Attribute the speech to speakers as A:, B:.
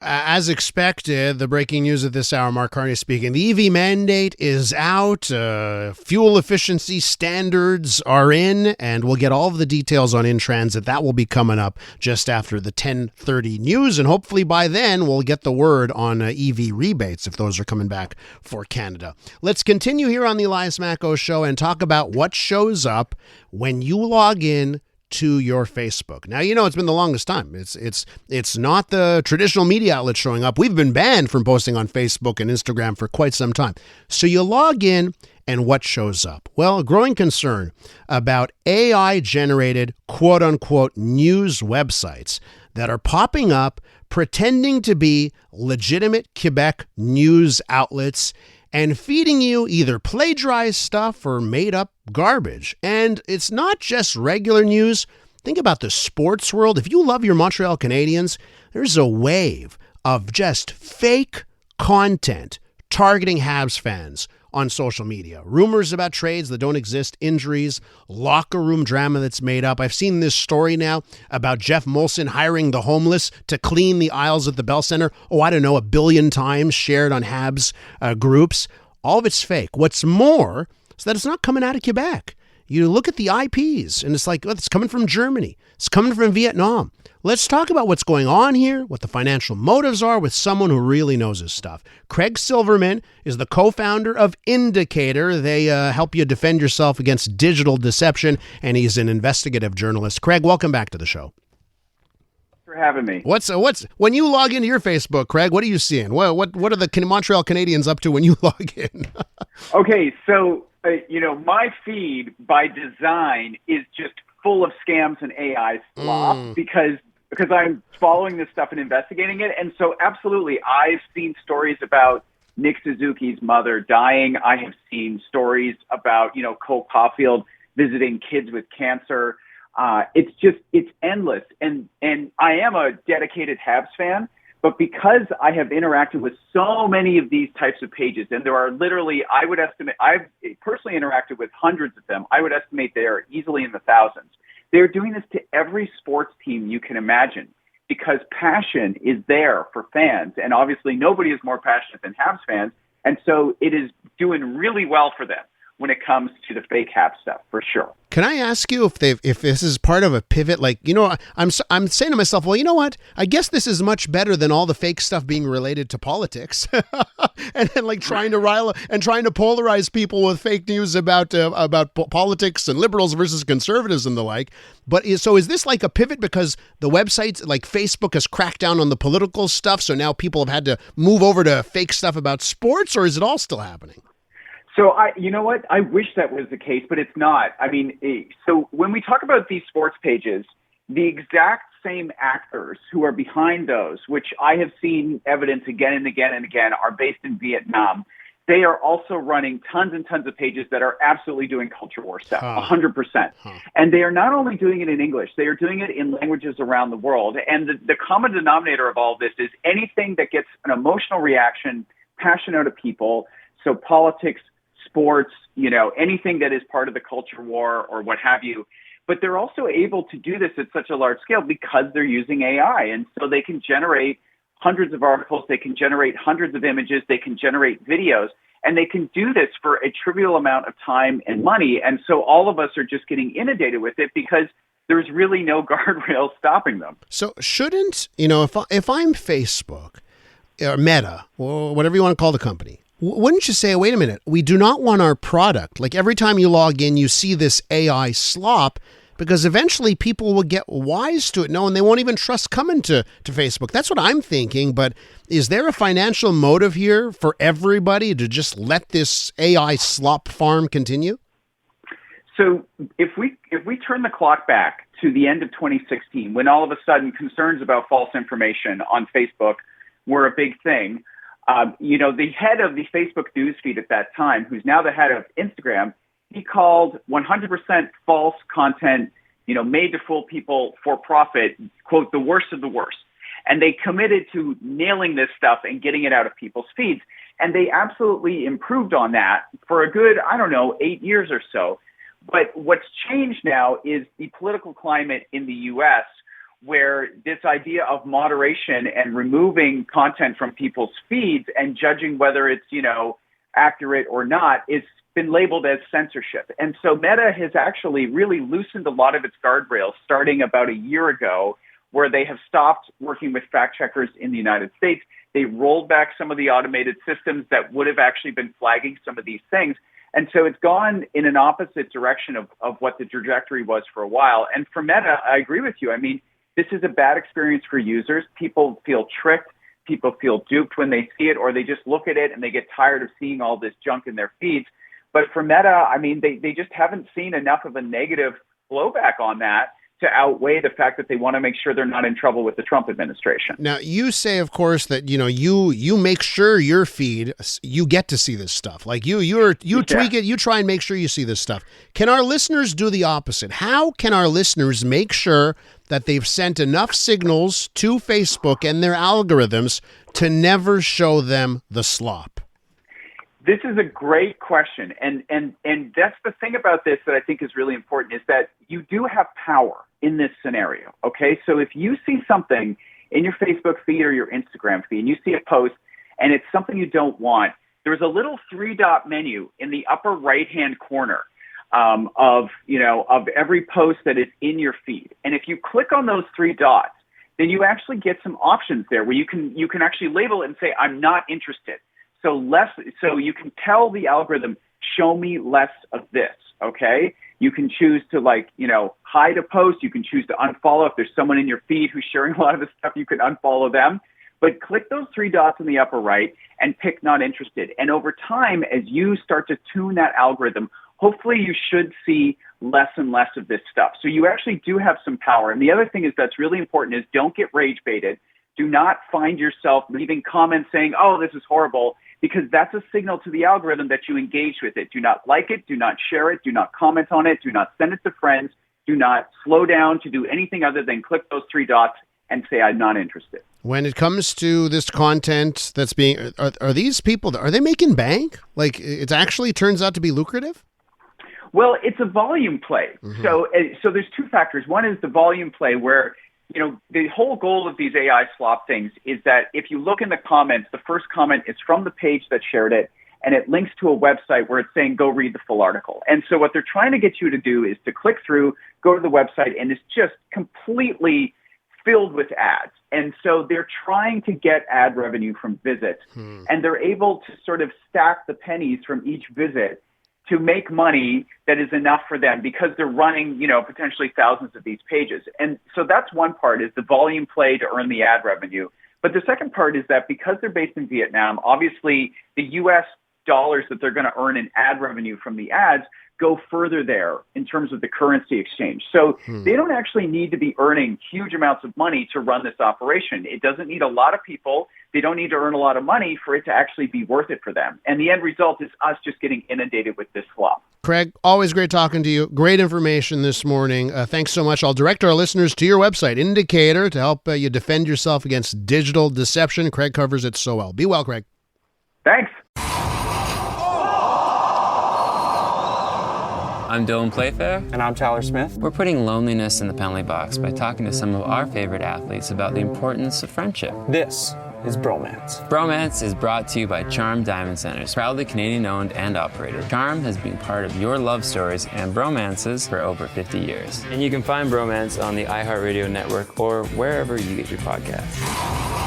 A: As expected, the breaking news of this hour, Mark Carney speaking, the EV mandate is out, fuel efficiency standards are in, and we'll get all of the details on in-transit. That will be coming up just after the 10:30 news, and hopefully by then we'll get the word on EV rebates if those are coming back for Canada. Let's continue here on the Elias Macko Show and talk about what shows up when you log in to your Facebook. Now, it's been the longest time. It's not the traditional media outlets showing up. We've been banned from posting on Facebook and Instagram for quite some time. So you log in and what shows up? Well, a growing concern about AI-generated quote-unquote news websites that are popping up pretending to be legitimate Quebec news outlets and feeding you either plagiarized stuff or made up garbage. And it's not just regular news. Think about the sports world. If you love your Montreal Canadiens, there's a wave of just fake content targeting Habs fans on social media. Rumors about trades that don't exist, injuries, locker room drama that's made up. I've seen this story now about Jeff Molson hiring the homeless to clean the aisles at the Bell Center. Oh, I don't know, 1 billion times shared on Habs groups. All of it's fake. What's more is that it's not coming out of Quebec. You look at the IPs and it's like, oh, it's coming from Germany. It's coming from Vietnam. Let's talk about what's going on here, what the financial motives are with someone who really knows his stuff. Craig Silverman is the co-founder of Indicator. They help you defend yourself against digital deception, and he's an investigative journalist. Craig, welcome back to the show.
B: Thanks for having me.
A: What's when you log into your Facebook, Craig? What are you seeing? What are the Montreal Canadiens up to when you log in?
B: Okay, so my feed by design is just full of scams and AI slop because I'm following this stuff and investigating it. And so absolutely, I've seen stories about Nick Suzuki's mother dying. I have seen stories about, Cole Caulfield visiting kids with cancer. It's endless. And I am a dedicated Habs fan, but because I have interacted with so many of these types of pages, and there are literally, I've personally interacted with hundreds of them. I would estimate they are easily in the thousands. They're doing this to every sports team you can imagine because passion is there for fans. And obviously nobody is more passionate than Habs fans. And so it is doing really well for them when it comes to the fake Habs stuff, for sure.
A: Can I ask you if this is part of a pivot? I'm saying to myself, well, you know what? I guess this is much better than all the fake stuff being related to politics, and trying to polarize people with fake news about politics and liberals versus conservatives and the like. But is this like a pivot because the websites like Facebook has cracked down on the political stuff, so now people have had to move over to fake stuff about sports, or is it all still happening?
B: So you know what? I wish that was the case, but it's not. I mean, so when we talk about these sports pages, the exact same actors who are behind those, which I have seen evidence again and again and again, are based in Vietnam. They are also running tons and tons of pages that are absolutely doing culture war stuff, 100%. And they are not only doing it in English, they are doing it in languages around the world. And the common denominator of all of this is anything that gets an emotional reaction, passion out of people. So politics, sports, anything that is part of the culture war or what have you. But they're also able to do this at such a large scale because they're using AI. And so they can generate hundreds of articles, they can generate hundreds of images, they can generate videos, and they can do this for a trivial amount of time and money. And so all of us are just getting inundated with it because there's really no guardrails stopping them.
A: So shouldn't, if I'm Facebook or Meta or whatever you want to call the company, wouldn't you say, wait a minute, we do not want our product. Like every time you log in, you see this AI slop because eventually people will get wise to it. No, and they won't even trust coming to Facebook. That's what I'm thinking. But is there a financial motive here for everybody to just let this AI slop farm continue?
B: So if we turn the clock back to the end of 2016, when all of a sudden concerns about false information on Facebook were a big thing, the head of the Facebook newsfeed at that time, who's now the head of Instagram, he called 100% false content, made to fool people for profit, quote, the worst of the worst. And they committed to nailing this stuff and getting it out of people's feeds. And they absolutely improved on that for a good, 8 years or so. But what's changed now is the political climate in the U.S., where this idea of moderation and removing content from people's feeds and judging whether it's, accurate or not is been labeled as censorship. And so Meta has actually really loosened a lot of its guardrails starting about a year ago, where they have stopped working with fact checkers in the United States. They rolled back some of the automated systems that would have actually been flagging some of these things. And so it's gone in an opposite direction of what the trajectory was for a while. And for Meta, I agree with you. I mean, this is a bad experience for users. People feel tricked. People feel duped when they see it, or they just look at it and they get tired of seeing all this junk in their feeds. But for Meta, I mean, they just haven't seen enough of a negative blowback on that to outweigh the fact that they want to make sure they're not in trouble with the Trump administration.
A: Now, you say, of course, that you make sure your feed, you get to see this stuff. Like you tweak it, you try and make sure you see this stuff. Can our listeners do the opposite? How can our listeners make sure that they've sent enough signals to Facebook and their algorithms to never show them the slop?
B: This is a great question. And that's the thing about this that I think is really important, is that you do have power in this scenario. Okay. So if you see something in your Facebook feed or your Instagram feed and you see a post and it's something you don't want, there's a little 3-dot menu in the upper right-hand corner of every post that is in your feed. And if you click on those 3 dots, then you actually get some options there where you can actually label it and say, I'm not interested. So you can tell the algorithm, show me less of this, okay? You can choose to hide a post. You can choose to unfollow. If there's someone in your feed who's sharing a lot of this stuff, you can unfollow them. But click those 3 dots in the upper right and pick not interested. And over time, as you start to tune that algorithm, hopefully you should see less and less of this stuff. So you actually do have some power. And the other thing that's really important is don't get rage baited. Do not find yourself leaving comments saying, oh, this is horrible, because that's a signal to the algorithm that you engage with it. Do not like it. Do not share it. Do not comment on it. Do not send it to friends. Do not slow down to do anything other than click those 3 dots and say, I'm not interested.
A: When it comes to this content that's being, are these people, are they making bank? Like, it actually turns out to be lucrative?
B: Well, it's a volume play. Mm-hmm. So there's 2 factors. One is the volume play where, the whole goal of these AI slop things is that if you look in the comments, the first comment is from the page that shared it, and it links to a website where it's saying, go read the full article. And so what they're trying to get you to do is to click through, go to the website, and it's just completely filled with ads. And so they're trying to get ad revenue from visits, and they're able to sort of stack the pennies from each visit to make money that is enough for them because they're running, potentially thousands of these pages. And so that's one part, is the volume play to earn the ad revenue. But the second part is that because they're based in Vietnam, obviously the U.S. dollars that they're going to earn in ad revenue from the ads go further there in terms of the currency exchange. So they don't actually need to be earning huge amounts of money to run this operation. It doesn't need a lot of people. They don't need to earn a lot of money for it to actually be worth it for them. And the end result is us just getting inundated with this slop.
A: Craig, always great talking to you. Great information this morning. Thanks so much. I'll direct our listeners to your website, Indicator, to help you defend yourself against digital deception. Craig covers it so well. Be well, Craig.
B: Thanks.
C: I'm Dylan Playfair.
D: And I'm Tyler Smith.
C: We're putting loneliness in the penalty box by talking to some of our favorite athletes about the importance of friendship.
D: This is Bromance.
C: Bromance is brought to you by Charm Diamond Centers, proudly Canadian-owned and operated. Charm has been part of your love stories and bromances for over 50 years. And you can find Bromance on the iHeartRadio network or wherever you get your podcasts.